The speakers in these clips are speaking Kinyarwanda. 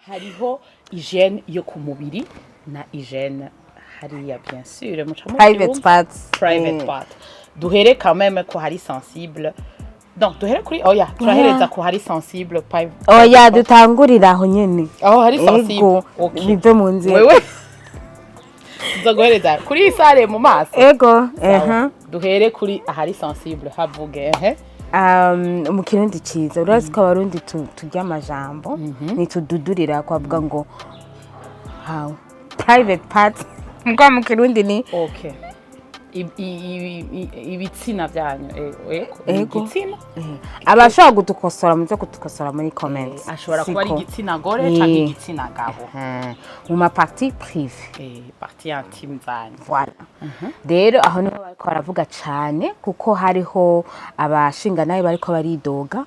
hariho hygiene yo ku mubiri na hygiene hariya bien sûr private part duhere quand même ko hari sensible donc duhere kuri turahereza ko hari sensible dutangurira aho nyene aho hari sensible bive mu nzira wewe uzaguhereza kuri isare mu maso duhere kuri ahari sensible havuge mu kirundi ciza urazi ko abarundi turya amajambo nitududurira kwavuga ngo how private part mbwa mu kirundi ni ibitsina byanyu igitsina abashaka gutukosora muze kutukosora muri comments ashobora kuba ari igitsina gore cyangwa igitsina gabo mu ma partie prive partie intime zanyu voilà rero aho niho bariko baravuga cyane kuko hariho abashinga nayo bariko baridoga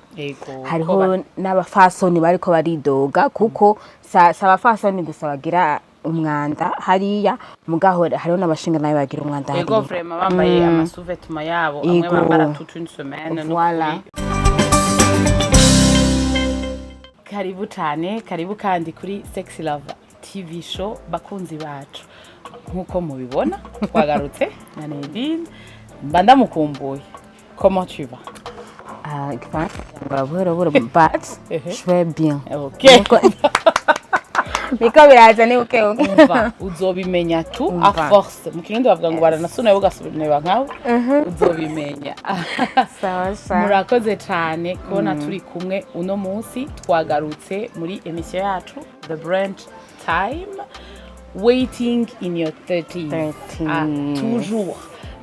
hariho n'abafasoni bariko baridoga kuko abafasoni gusa bagira umwanda hariya mugaho hariho n'abashinga nayo bagira umwanda hariya ego vraiment bambaye amasouvetuma yabo amwe bambara toute une semaine voilà karibu kandi kuri Sexy Love TvShow bakunzi bacu nkuko mubibona twagarutse na Nadine mba ndamukumbuye comment tu vas but je vais bien okay Miko biraza ni uke uzobimenya tu a force mukirundi bavuga ngo baranasuna yo gasubira nkawe uzobimenya sawa murakoze cyane kubona turi kumwe uno munsi twagarutse muri emission yacu the Brunch Time waiting in your 30's toujours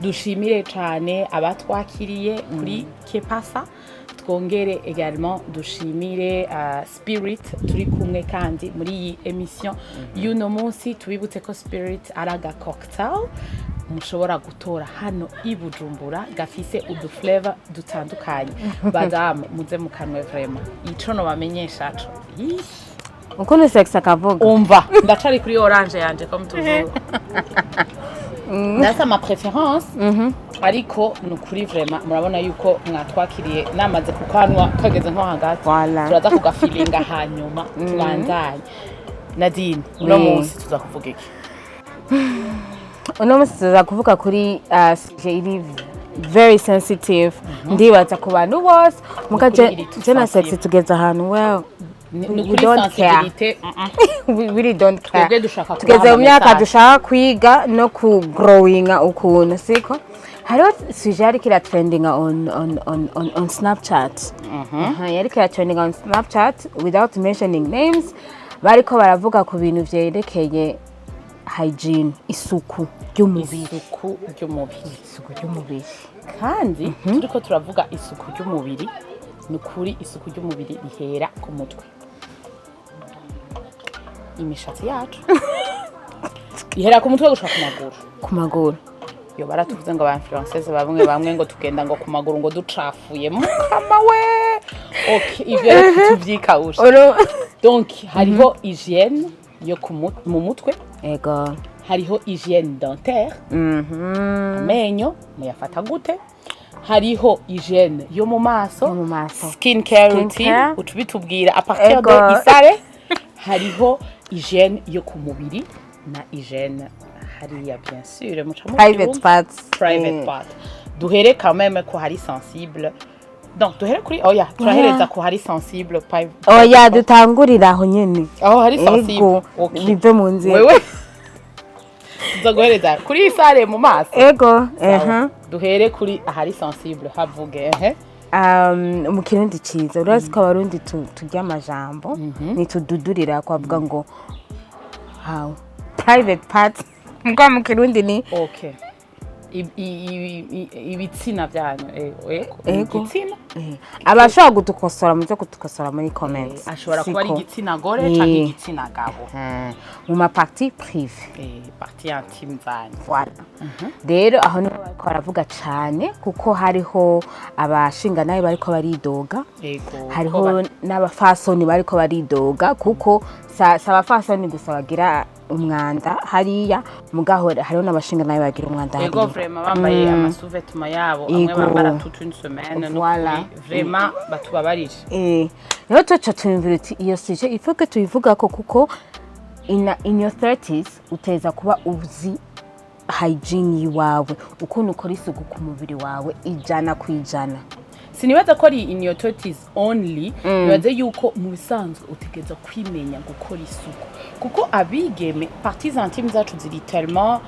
dushimire cyane abatwakiriye kuri Kepasa twongere également dushimire Spirit turi kumwe kandi muri iyi emission y'uno munsi tubibutse ko Spirit araga cocktail mushobora gutora hano i Bujumbura gafise udu flavor dutandukanye badam muze mukanwe vraiment ico no bamenyesha co uko ni sex akavuga umva ndacari kuri orange yanje comme toujours nasa ma préférence ariko nukuri vraiment murabona yuko mwatwakiriye namaze kukanwa kageze nko hagati turaza kugafeelinga hanyuma tubandanye Nadine uno munsi tuzakuvuga iki uno munsi tuzakuvuga kuri iri very sensitive ndibaza ku bantu bose mukaje jena sexy tugeza ahantu we don't care we really don't care tugeze mu myaka dushaka kwiga no ku growinga ukuntu siko hariho sujari kira trending on Snapchat yari kira trending on Snapchat without mentioning names bariko baravuga ku bintu vyerekeye hygiene isuku ry'umubiri kandi turiko turavuga isuku ry'umubiri nukuri isuku ry'umubiri rihera ku mutwe imishatsi yacu ihera ku mutwe gushaka ku maguru yo baratuvuze ngo abanfluencers bamwe ngo tugenda ngo ku maguru ngo ducafuye mukama we okay ivyo tuvyikawusha donc hariho hygiene yo mu mutwe ego hariho hygiene dentaire amenyo muyafata gute hariho hygiene yo mu maso skin care routine utubitubwira a partir de isare hariho hygiene yo ku mubiri na hygiene hariya bien sûr private part duhere quand même ko hari sensible donc duhere kuri turahereza ko hari sensible dutangurira aho nyene aho hari sensible bive mu nzira wewe uzaguhereza kuri isare mu maso duhere kuri ahari sensible havuge mu kirundi ciza urazi ko abarundi turya amajambo nitududurira kwavuga ngo how private part mbwa mu kirundi ni ibitsina byanyu igitsina abashaka gutukosora muze kutukosora muri comments ashobora kuba ari igitsina gore cyangwa igitsina gabo mu ma partie prive partie intime zanyu voilà rero aho niho bariko baravuga cyane kuko hariho abashinga nayo bariko baridoga hariho n'abafasoni bariko baridoga kuko abafasoni gusa bagira umwanda hariya mugahora hariho n'abashinga nayo bagira umwanda hariya ego vraiment bambaye amasouvetement yabo amwe bambara toute une semaine voilà. Vraiment batubabarije rero tuca twumvira uti iyo sije il faut que tuyivuga ko kuko in your 30s uteza kuba uzi hygiene yiwawe ukuntu ukora isuku ku mubiri wawe ijana kwijana. Sinibaza ko ari in your 30s only nibaze yuko mu bisanzwe utegeza kwimenya gukora isuku kuko abigeme parties intimes zacu ziri tellement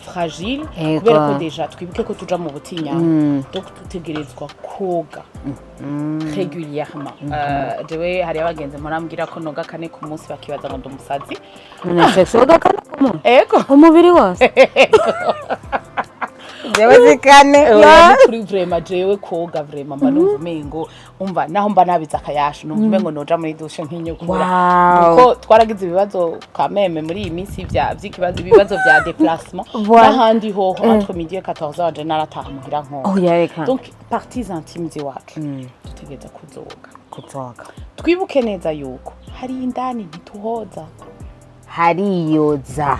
fragile kubera ko deja twibuke ko tuja mu butinyana donc tutegerezwa koga régulièrement jewe hari abagenze murambwira ko noga kane ku munsi bakibaza ngo ndumusazi na sexe oga kane ku munsi ego umubiri wose Zikane kuri vraiment jewe koga vraiment manumva mengo umva naho mba nabiza akayasha numva mengo noja muri douche nk'inyukura kuko twaragize ibibazo ka meme muri iyi minsi by'ikibazo ibibazo bya déplacement n'ahandi ho entre midi et 14h je narataha mugira nko donc parties intimes iwacu tutegeza kuzoga twibuke neza yuko hari indani ntituhoza hariyoza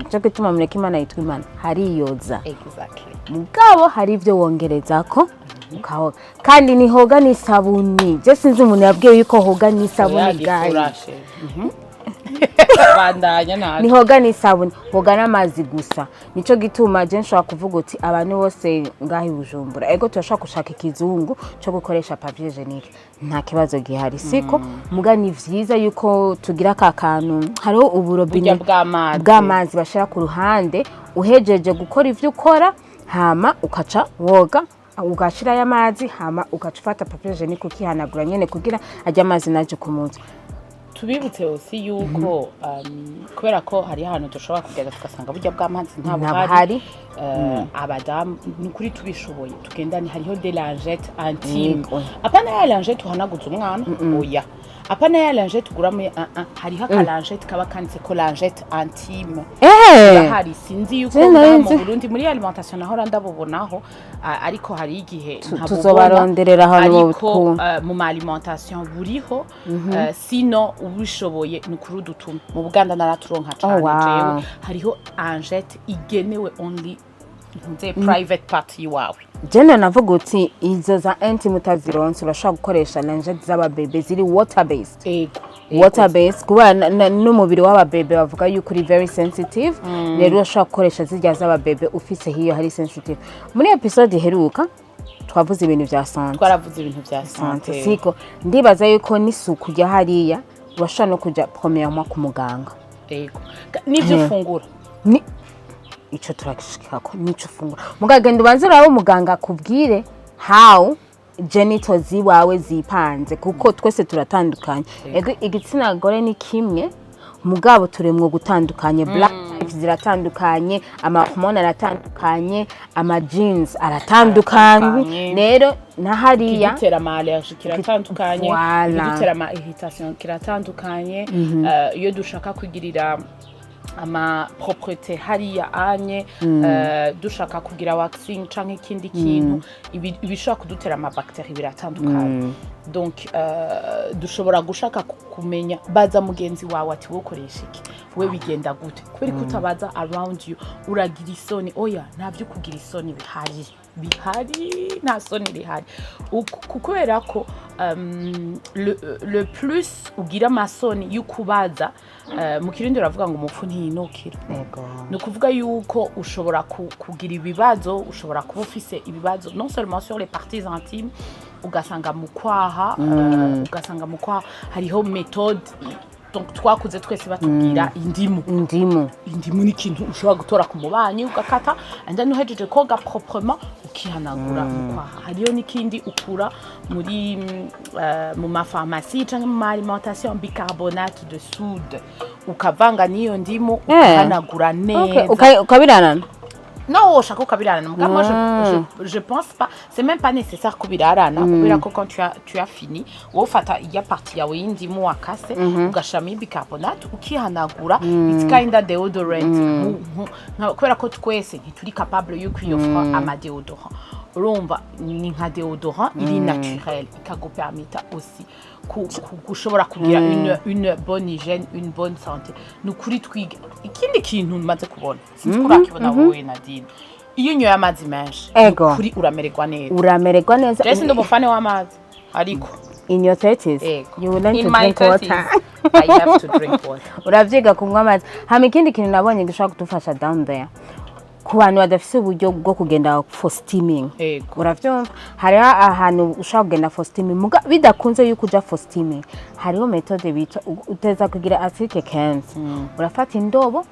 icyo gituma mureke Imana yitwa Imana hariyoza exactly mugabo hari ivyo wongereza ko ukahoga kandi ni hoga n'isabuni je sinzi umuntu yabwiye yuko hoga n'isabuni gayi bandanya naje ni hoga n'isabuni hoga n'amazi gusa nico gituma je nshaka kuvuga uti abantu bose ngahi Bujumbura ego turashaka gushaka ikizungu cyo gukoresha papier hygienique nta kibazo gihari siko muga ni vyiza yuko tugira ka kantu hariho uburobine bw'amazi bashira ku ruhande uhejeje gukora ivyo ukora hama ukaca woga ugashira y'amazi hama ukaca ufata papier hygienique ukihanagura nyene kugira ajya amazi naje ku munsi. Tubibutse osi yuko kubera ko hari ahantu dushobora kugenda tugasanga burya bw'amazi nta buhari abadamu nukuri tubishoboye tugendani hariho de lingette intime apana ya lingette uhanaguza umwana oya apana ya lingette uguramo hariho akalangette kaba kanditse ko lingette intime hari sinzi yuko mu Burundi muri alimentation naho randabobonaho ariko hari igihe tuzobaronderera ahantu mu alimentation buriho sino ubishoboye nukuri dutuma mu Buganda naraturonka cyane jewe hariho lingette igenewe only nze private party wawe jene navuga uti izo za intime mutazironse urashaka gukoresha lingette z'aba bebe ziri water based water based kuba n'umubiri w'aba bebe bavuga yuko uri very sensitive rero urashaka gukoresha zirya z'aba bebe ufise hiyo hari sensitive. Muri episode heruka twavuze ibintu vya santé twaravuze ibintu vya santé siko ndibaza yuko n'isuku ya hariya urashaka no kuja premièrement ku muganga n'ivyo fungura ni ico turakishikako nico fungura mugagenda ubanze urabe muganga akubwire how genitals ziwawe zipanze kuko twese turatandukanye ego igitsina gore ni kimwe mugabo turemwe gutandukanye black types ziratandukanye ama hormone aratandukanye ama genes aratandukanye rero na hariya gitera ama allergie kiratandukanye gitera ama irritation kiratandukanye iyo dushaka kugirira ama propreté hariya anye dushaka kugira waxing canke ikindi kintu ibishaka kudutera ama bacterie biratandukanye donc dushobora gushaka kumenya baza mugenzi wawe ati wokoresha iki we bigenda gute kubera ko utabaza around you uragira isoni oya ntabyo kugira isoni bihari nta soni rihari kubera ko le plus ugira amasoni y'ukubaza mu kirundi uravuga ngo umupfu ntiyinukira ni ukuvuga yuko ushobora kugira ibibazo ushobora kuba ufise ibibazo non seulement sur les parties intimes ugasanga mu kwaha hariho méthode donc twakuze twese batubwira indimu ni ikintu ushobora gutora ku mubanyi ugakata and then uhejeje koga proprement ukihanagura mu kwaha hariyo n'ikindi ukura muri mu mafarmasi canke mu alimentation bicarbonate de soude ukavanga niyo ndimu ukahanagura neza ukabirana. Non, chaque kabirana. Moi, je pense pas. C'est même pas nécessaire kubirarana. Kubera ko quand tu as fini, wofata iya partie yawe y'indimu wakase, ugashami bicarbonate, ukihanagura, it's kind of deodorant. Kubera ko twese ntituri capable yo kwiyofra ama deodorant. Urumva ni nka deodorant iri naturel ikagupermita aussi gushobora kugira une bonne hygiène, une bonne santé. Nukuri twiga ikindi kintu maze kubona sinzi kurakibona wowe Nadine, iyo unyoye amazi menshi nukuri uramererwa neza. Jesse ndo mufane w'amazi ariko in your 30s you will learn to drink water. I have to drink water. Uravyiga kunywa amazi. Hama ikindi kintu nabonye gishobora kudufasha down there ku bantu badafise uburyo bwo kugenda for steaming. Uravyumva hari ahantu ushaka kugenda for steaming muga bidakunze yuko uja for steaming, hariho methode bita uteza kugira acrylic cans. Urafata indobo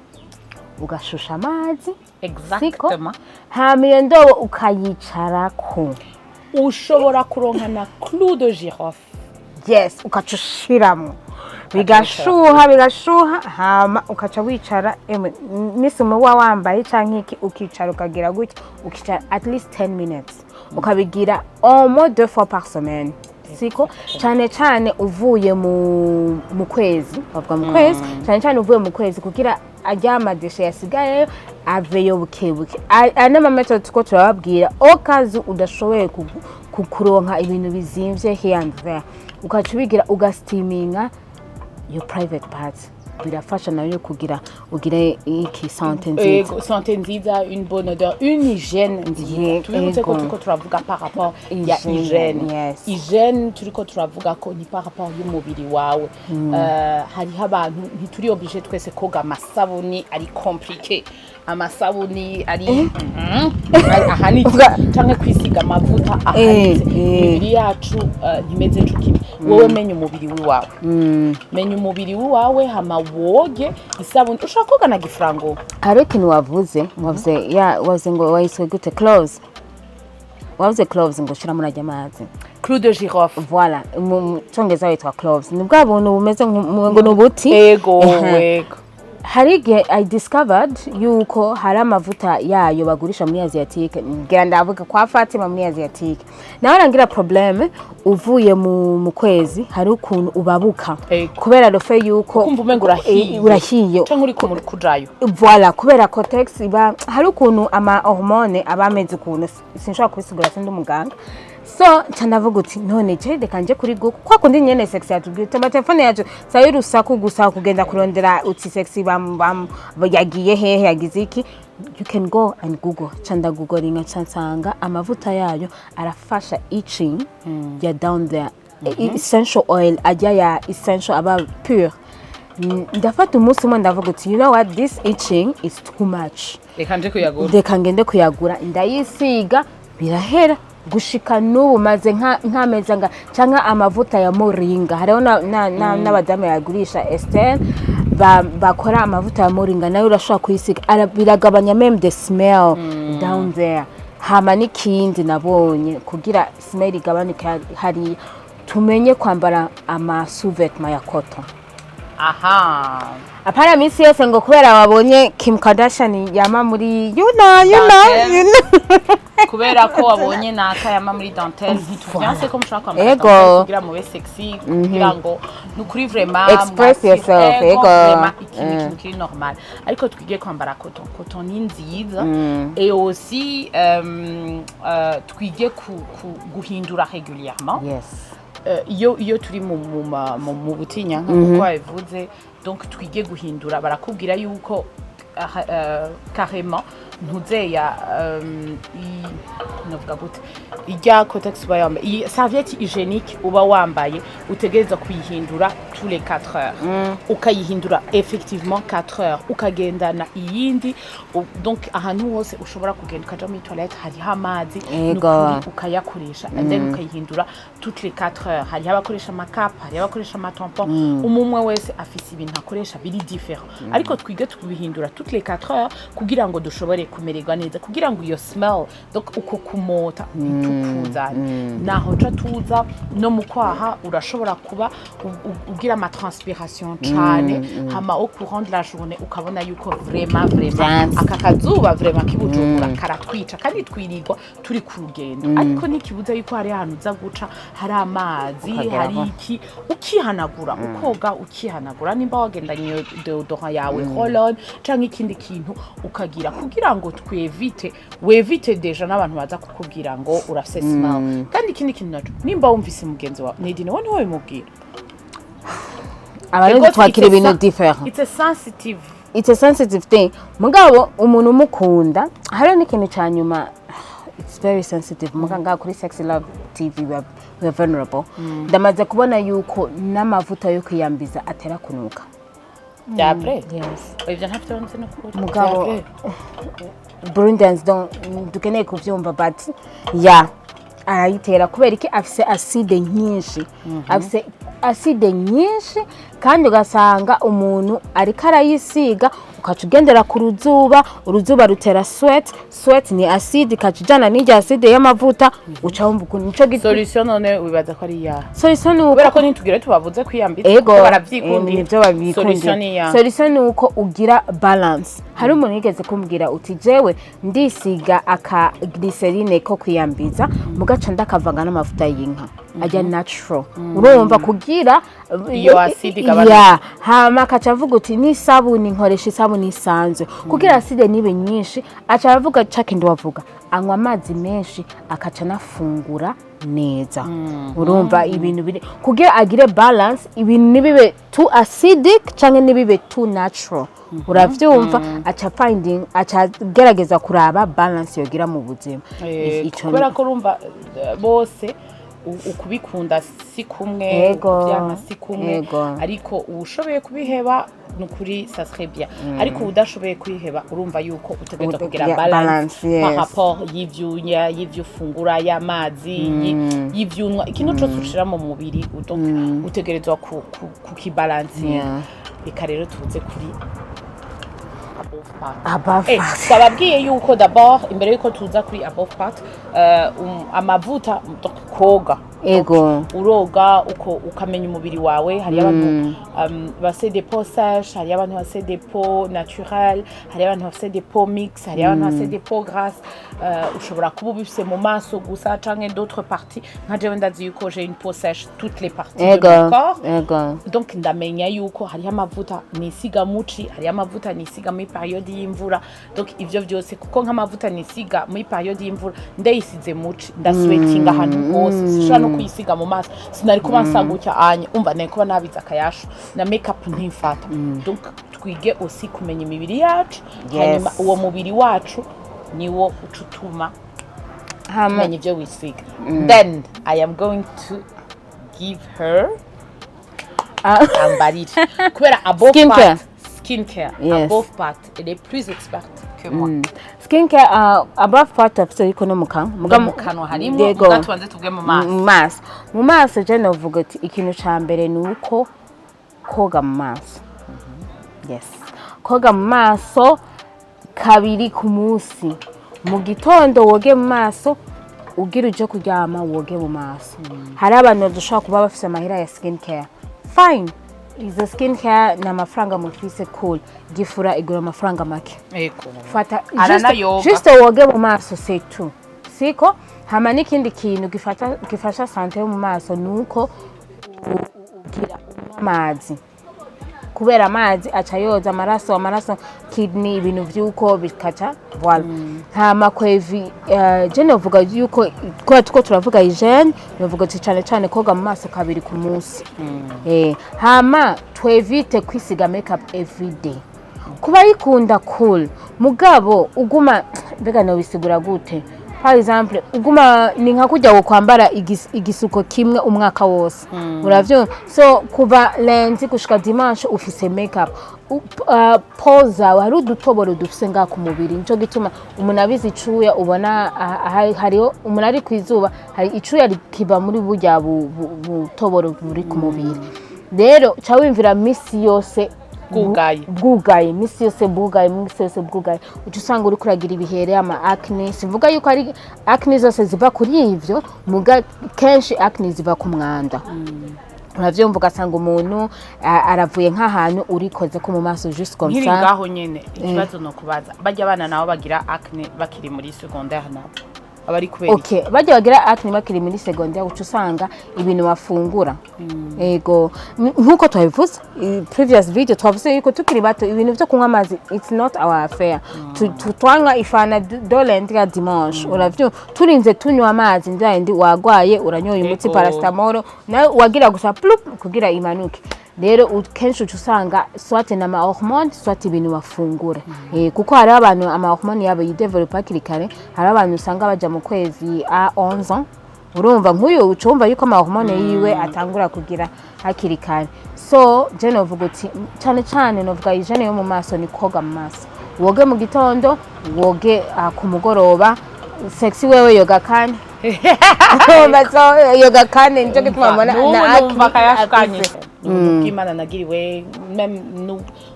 ugashusha amazi exactement, hama iyo ndobo ukayicarako, ushobora kuronka na clou de girofle. Yes, ukacushiramo bigashuha hama ukaca wicara nisume wambaye canke iki ukicara ukagira gutya ukicara at least 10 minutes ukabigira au moins 2 fois par semaine. Siko cyane uvuye mu kwezi bavuga mu kwezi cyane uvuye mu kwezi kugira ajyama deshe yasigaye aveyo bukebuke. Ana method tuko turababwira okazi udashoboye kukuronka ibintu bizimvye here and there, ukacubigira ugasteaminga your private parts. Birafasha nayo kugira ugire iki santé nziza. Santé nziza, une bonne odeur, une hygiène nziza. Turiko turavuga par rapport ya hygiène. Yes. Hygiène turiko turavuga ko ni par rapport y'umubiri wawe. Hari abantu ntituri obligé twese koga amasabuni ari compliqué. Amasabuni ari ahanitse canke kwisiga amavuta ahanitse. Imibiri yacu imeze cukimwe. Wowe menya umubiri wawe. Menya umubiri wawe hama woge isabuni ushaka koga na gifrango. Hari ikintu wavuze ngo wayiswe gute cloves. Wavuze cloves ngo shira muri amazi. Clou de girofle. Voilà, mu cyongereza yitwa cloves. Ni bwa buntu bumeze ngo nubuti. Ego. Hari I discovered yuko hari amavuta yayo bagurisha muri Asiatique. Ngira ndavuga kwa Fatima muri Asiatique. Nawe rangira problème uvuye mu kwezi hari ukuntu ubabuka. Kubera rofe yuko kumva umengo urahiye. Cyangwa uri kujayo. Voilà, kubera cortex iba hari ukuntu ama hormone abameze ukuntu sinshobora kubisigura sindi umuganga. So cyanavuga uti none je kanje kuri go kwa kundi nyene sexy atubwira telefone yacu sayo rusaku gusa kugenda kurondera uti sexy bam yagiye hehe yagize iki. You can go and Google chanda googling chansanga amavuta yayo arafasha itching ya down there. Essential oil ajya ya essential aba pure. Ndafata umunsi umwe ndavuga uti you know what, this itching is too much. Reka ngende kuyagura ndayisiga birahera gushika n'ubu maze nkameza nga canka amavuta ya moringa. Hariho n'abadamu yagurisha Estelle bakora amavuta ya moringa nayo urashobora kuyisiga biragabanya même the smell down there. Hama n'ikindi nabonye kugira smell igabanuka hari tumenye kwambara sous-vêtements ya cotton. Apara misi yose ngo kubera wabonye Kim Kardashian yama muri you know kubera ko wabonye naka yama muri dentelle ntituvyanse ko mushaka kwambara kugira mube sexy kugira ngo nukuri vraiment express yourself ikintu kiri normal, ariko twige kwambara cotton ni nziza et aussi twige guhindura régulièrement. Yes. Iyo turi mu butinya nkuko wabivuze, donc twige guhindura. Barakubwira yuko carrément ntuzeya novuga gute ijya cotex bayamba iyi serviette hygiénique uba wambaye utegereza kuyihindura tous les 4 heures. Ukayihindura effectivement 4 heures ukagendana iyindi. Donc ahantu hose ushobora kugenda ukaja muri toilette hari amazi n'ukuri ukayakoresha and then ukayihindura toutes les 4 heures. Hari abakoresha makap, hari abakoresha matampon. Umumwe wese afise ibintu akoresha biri different, ariko twige tukubihindura toutes les 4 heures kugira ngo dushobore kumererwa neza, kugira ngo iyo smell donc uko kumota bitukuzane. Naho ca tuza no mukwaha urashobora kuba ugira ama transpiration cyane hama au courant de la journée ukabona yuko vraiment aka kazuba vraiment kibujumbura karatwica kandi twirirwa turi ku rugendo. Ariko nikibuza yuko hari ahantu za guca hari amazi hari iki ukihanagura ukoga ukihanagura nimba wagendanye deodorant yawe roll-on canke ikindi kintu ukagira kugira ngo wevite deja n'abantu baza kukubwira ngo urafise smell. Kandi ikindi kintu naco nimba wumvise mugenzi wa Nedine wone wowe mubwira abantu twakira ibintu different. It's a sensitive thing. Mugabo umuntu mukunda hari n'ikintu cyanyuma, it's very sensitive. Muganga kuri Sexy Love TV we are vulnerable. Ndamaze kubona yuko n'amavuta yo kwiyambiza atera kunuka. D'après? Yes. Ivyo ntafite nzi no kuri. Mugabo Burundians dukeneye kuvyumva, but yeah, arayitera kubera iki afise acide nyinshi. Afise acide nyinshi kandi ugasanga umuntu ariko arayisiga ukaca ugendera ku uruzuba rutera sweat ni acide kacujana n'ijya acide y'amavuta uca wumva ukuntu nico gito. Solution none wibaza ko ari ya solution nuko kubera ko nitugire tubavuze kwiyambira baravyikundira nivyo babikundira. Solution nuko ugira balance. Hari umuntu yigeze kumbwira uti jewe ndisiga aka glycerine ko kwiyambiza mugaca ndakavanga n'amavuta y'inka ajya natural. Urumva kugira iyo acide gabanya hama kaca avuga uti ni sabuni nkoresha isabuni isanzwe kugira acide nibe nyinshi. Aca avuga chaque wavuga anywa amazi menshi akaca nafungura neza. Urumva ibintu biri kugira agire balance, ibintu nibibe too acidic canke nibibe too natural. Uravyumva aca gerageza kuraba balance yogira mu buzima. Kubera ko urumva bose ukubikunda si kumwe byanga si kumwe, ariko ushoboye kubiheba nukuri ça serait bien. Ariko udashoboye kwiheba urumva yuko utegeka kugira balance par rapport y'ivyunya y'ivyufungura y'amazi y'ivyunwa ikintu cyose ushira mu mubiri utegerezwa kukibalance. Reka rero tuze kuri above part. Twababwiye yuko d'abord imbere yuko tuza kuri above part amavuta koga uroga uko ukamenya umubiri wawe. Hari abantu bafite des peaux sèches, hari abantu bafite des peaux naturelles, hari abantu bafite des peaux mixtes, hari abantu bafite des peaux grasses. Ushobora kuba ubifise mu maso gusa canke d'autres parties. Nka jewe ndazi yuko j'ai une peau sèche toutes les parties de mon corps. Donc ndamenya yuko hari amavuta nisiga muci, hari amavuta nisiga muri periode y'imvura. Donc ivyo byose kuko nk'amavuta nisiga muri periode y'imvura ndayisize muci ndasweatinga ahantu hose sishobora no kuyisiga mu maso sinari kuba nsangutya anye umva naye kuba nabiza akayasho na makeup ntifata. Donc twige aussi kumenya imibiri yacu hanyuma uwo mubiri wacu niwo ucutuma kumenya ivyo wisiga. Then I am going to give her kubera above part skincare, above part elle est plus experte que moi. Skincare above part of so no mukanwa harimo ugatubanze tubwe mu maso je novuga ati ikintu ca mbere nuko koga mu maso. Yes, koga mu maso kabiri ku munsi. Mu gitondo woge mu maso ugira uje kuryama woge mu maso. Hari abantu dushaka kuba bafise amahira ya skincare, fine. Izo skincare na mafaranga mufise cool, gifura igura mafaranga make. Fata just woge mu maso c'est tout. Siko hama n'ikindi kintu gifasha sante yo mu maso nuko ugira amazi. Kubera amazi aca yoza amaraso kidney ibintu vyuko bikaca voilà. Hama kwevi je novuga yuko ko turavuga hygiene novuga cyane koga mu maso kabiri ku munsi. Hama twevite kwisiga makeup every day. Kuba yikunda cool mugabo uguma mbega no bisigura gute. For example uguma ni nka kujya wo kwambara igisuko kimwe umwaka wose. Uravyo so kuva lundi gushika dimanche ufise makeup poza hari udutoboro dufise nga ku mubiri nico gituma umuntu abizi icuya ubona hariho umuntu ari kwizuba hari icuya rikiba muri burya butoboro buri ku mubiri. Rero cawimvira misi yose bwugaye misi yose bwugaye ucusanga uri kuragira ibihere ama acne. Sivuga yuko ari acne zose ziva kuri ivyo muga kenshi acne ziva ku mwanda. Uravyumva ugasanga umuntu aravuye nk'ahantu urikoze ko mu maso juste comme ça. Nkiri ngaho nyene ikibazo no kubaza bajya abana nabo bagira acne bakiri muri secondaire nabo abari kubera okay bajya bagira ati bakiri muri secondaire uca usanga ibintu bafungura ego nkuko twabivuze previous video twavuze yuko tukiri bato ibintu byo kunywa amazi it's not our affair twanywa ifana dolent ya dimanche uravyo turinze tunywa amazi ndayindi wagwaye uranyoye umuti paracetamol na wagira gusa plup kugira imanuke rero kenshi usanga swate na hormone swate ibintu bafungura kuko hari abantu hormone yabo yidevelopa kirikare hari abantu usanga baja mu kwezi a 11 ans urumva nk'uyu ucumva yuko hormone yiwe atangura kugira hakirikare so je novuga uti cyane novuga hygiene yo mu maso ni koga mu maso woge mu gitondo woge ku mugoroba sexy wewe yoga kane baso yoga kane nje gituma mbona na akayashukanye Imana nagiriwe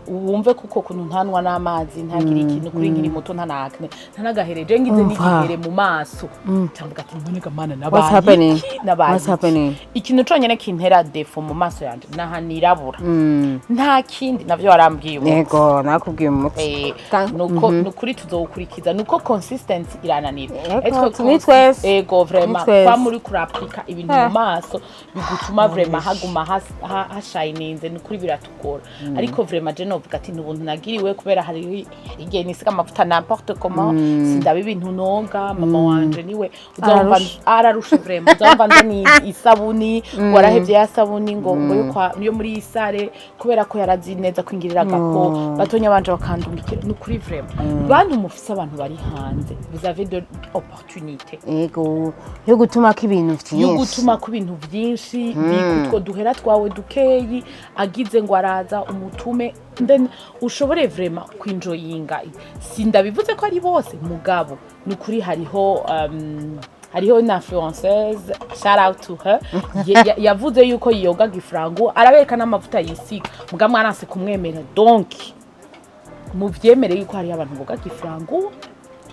wumve kuko kuntu ntanwa n'amazi ntagira ikintu kuri nkiri muto ntanakne ntanagahereje ngize n'igihere mu maso cyangwa ati mboneka mana nabaye ikintu conyene kintera defo mu maso yanje nahanirabura nta kindi navyo warambwiye yego nakubwiye umuti nuko nukuri tuzokurikiza nuko consistency irananira ego vraiment kwa muri kurapika ibintu mu maso bigutuma vraiment haguma hashininze nukuri biratugora ariko vraiment je novuga ati n'ubuntu nagiriwe kubera hari igihe nisiga amavuta n'importe comment sindaba ibintu noga mama wanje niwe uzumva ararusha vraiment uzumva ndani isabuni warahevye ya sabuni ngo yo muri isare kubera ko yarazi neza kwingirira gako batonya banje bakandungikira nukuri vraiment bantu mufise abantu bari hanze vous avez de opportunité ego yo gutuma ko ibintu byinshi bikutwo duhera twawe dukeyi agize ngo araza umutume then ushobore vraiment kwinjoyinga sindabivuze ko ari bose mugabo nukuri hariho na influenceuse shout out to her yavuze yuko yoga gifrango arabeka n'amavuta yisiga mugabo mwanase kumwemera donc muvyemere yuko hari abantu boga gifrango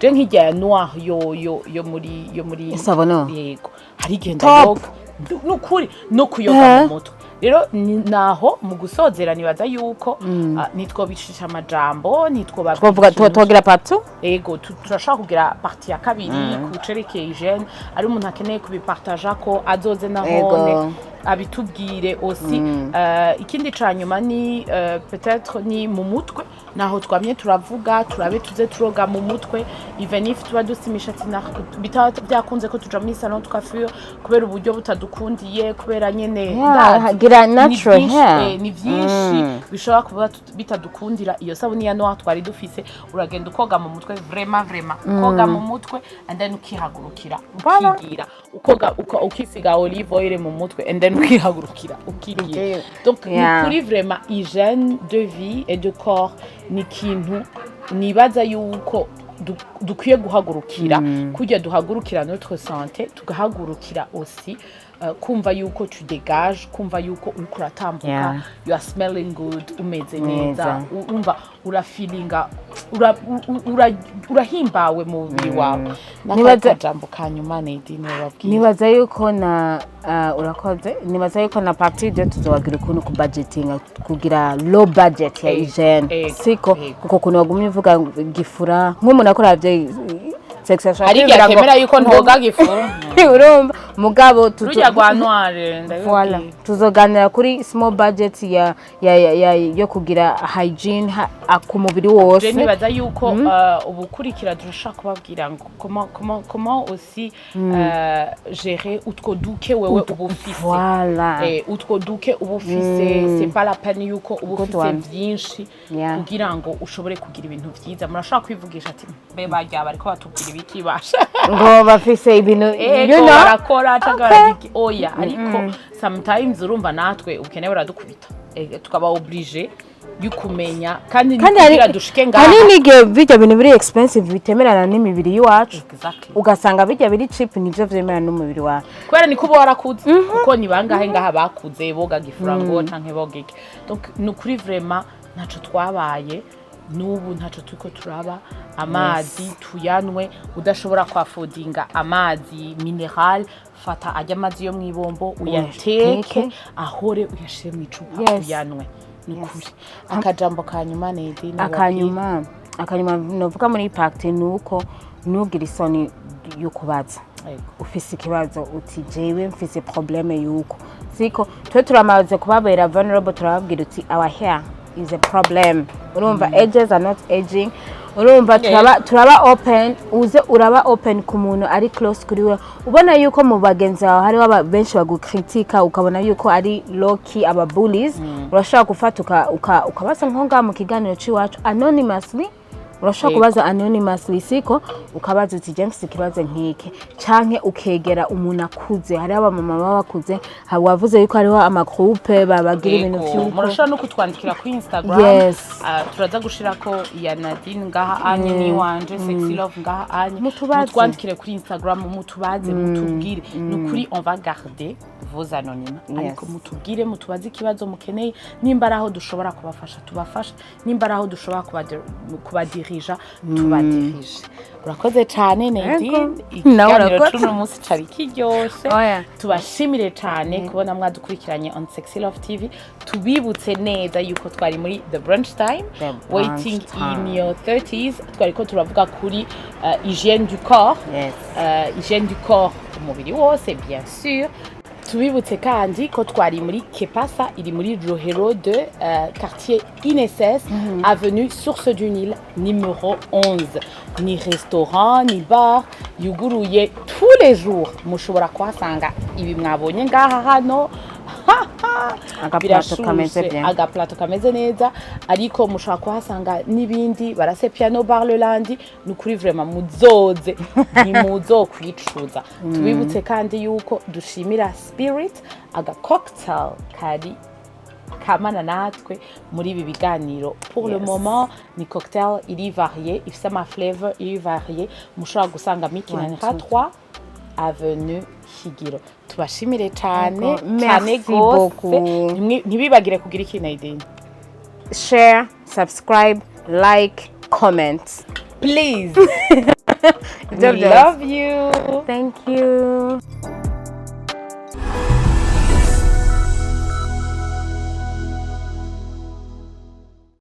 je nkijya ya noir yo muri sabono yego hari genda yoga nukuri no kuyoga mu mutwe rero naho mu gusozera nibaza yuko nitwo bishisha amajambo nitwo bavuga twogira partout ego turashaka kugira partie ya kabiri ku cerekeye hygiene ari umuntu akeneye kubipartager ko azoze nahone abitubwire aussi ikindi canyuma ni peut-être ni mu mutwe naho twamye turavuga turabe tuze turoga mu mutwe even if tuba dusimishatsi byakunze ko tuja muri salon twafure kubera uburyo butadukundiye kubera nyene gira natural hair ni byinshi bishobora kuba bitadukundira iyo sabuni ya noir twari dufise uragenda ukoga mu mutwe vraiment ukoga mu mutwe and then ukihagurukira ukigira ukisiga olive oil mu mutwe and then ukihagurukira ukigira donc kuri vraiment hygiène de vie et de corps ni kintu nibaza yuko dukwiye guhagurukira kujya duhagurukira notre santé tugahagurukira aussi kumva yuko tu dégage kumva yuko uri kuratambuka you are smelling good umeze neza umva urafeelinga urahimbawe mu mubiri wawe nibaza jambo kanyuma Nadine wabwiye nibaza yuko na urakoze nibaza yuko na partie de tuzobagira ukuntu ku budgeting kugira low budget ya hygiene siko kuko kuno wagumye uvuga gifura nk'umuntu akoravye sexual ari yakemera yuko ntoga gifura urumva mugabo tujya gwa noire voilà tuzoganira kuri small budget yo kugira hygiene akumubiri wose je nibaza yuko ubukurikira durashaka kubabwira ngo comment aussi gérer utwo duke wewe ubufise voilà utwo duke ubufise c'est pas la peine yuko ubufise byinshi kugira ngo ushobore kugira ibintu byiza murashaka kwivugisha ati be bajya bariko batubwira ibikibasha ngo bafise ibintu barakora tagara oya ariko sometimes urumva natwe ukeneye uradukubita tukaba obligé yukumenya kandi nigira dushike ngaha hari nige bijya bintu biri expensive bitemerana n'imibiri yiwacu ugasanga bijya biri cheap nivyo vyemerana n'umubiri wawe kwera niko warakuze kuko ni bangahe ngaha bakuze boga gifurango canke bogike donc nukuri vraiment naco twabaye nubu ntaco tuko turaba amazi tuyanwe udashobora kwafodinga amazi mineral fata ajya amazi yo mwibombo uyateke ahore uyashire mu icupa uyanwe nukuri akajambo kanyuma Nadine akanyuma novuga muri impact nuko ntugire isoni yo kubaza ufise ikibazo uti jewe mfise probleme yuko siko twe turamaze kubabera vulnerable turababwira uti our hair is a problem urumva edges are not aging urumva turaba open uze uraba open ku muntu ari close kuri we ubona yuko mu bagenzi bawe hari benshi bagukritika ukabona yuko ari low key aba bullies urashaka gufata ukabasa nkonga mu kiganiro cy'iwacu anonymously urashaka kubaza anonymously siko ukabaza uti James ikibazo nk'iki canke ukegera umuntu akuze hari aba mama bakuze wavuze yuko hariho ama groupe babagira ibintu by'uko murashaka no kutwandikira ku Instagram turaza gushirako ya Nadine ngaha anye ni wanje Sexy Love ngaha anye mutwandikire kuri Instagram mutubaze mutubwire nukuri on va garder vos anonymes ariko mutubwire mutubaze ikibazo mukeneye nimba araho dushobora kubafasha tubafasha nimba araho dushobora kubadirija tubadirije urakoze cyane Nadine ikiganiro cy'uno munsi cari kiryoshe tubashimire cyane kubona mwadukurikiranye on Sexy Love TV tubibutse neza yuko twari muri the brunch time waiting in your 30s twariko turavuga kuri hygiène du corps hygiène du corps umubiri wose bien sûr tubibutse kandi ko twari muri Kepasa iri muri Rohero de quartier Inesses avenue Source du Nil numéro 11 ni restaurant ni bar yuguruye tous les jours mushobora kuhasanga ibi mwabonye ngaha hano agaplato kameze neza ariko mushaka kuhasanga nibindi barase piano bar le lundi nukuri vraiment muzoze ntimuzokwicuza tubibutse kandi yuko dushimira Spirit aga cocktail kari kamana natwe muri ibi biganiro pour le moment ni cocktail iri varié ifise ama flavor iri varié mushaka gusanga mikina 3 avenue Higiro tubashimire cyane cyane gose ntibibagire kugira ikintu Nadine share subscribe like comment please we love you thank you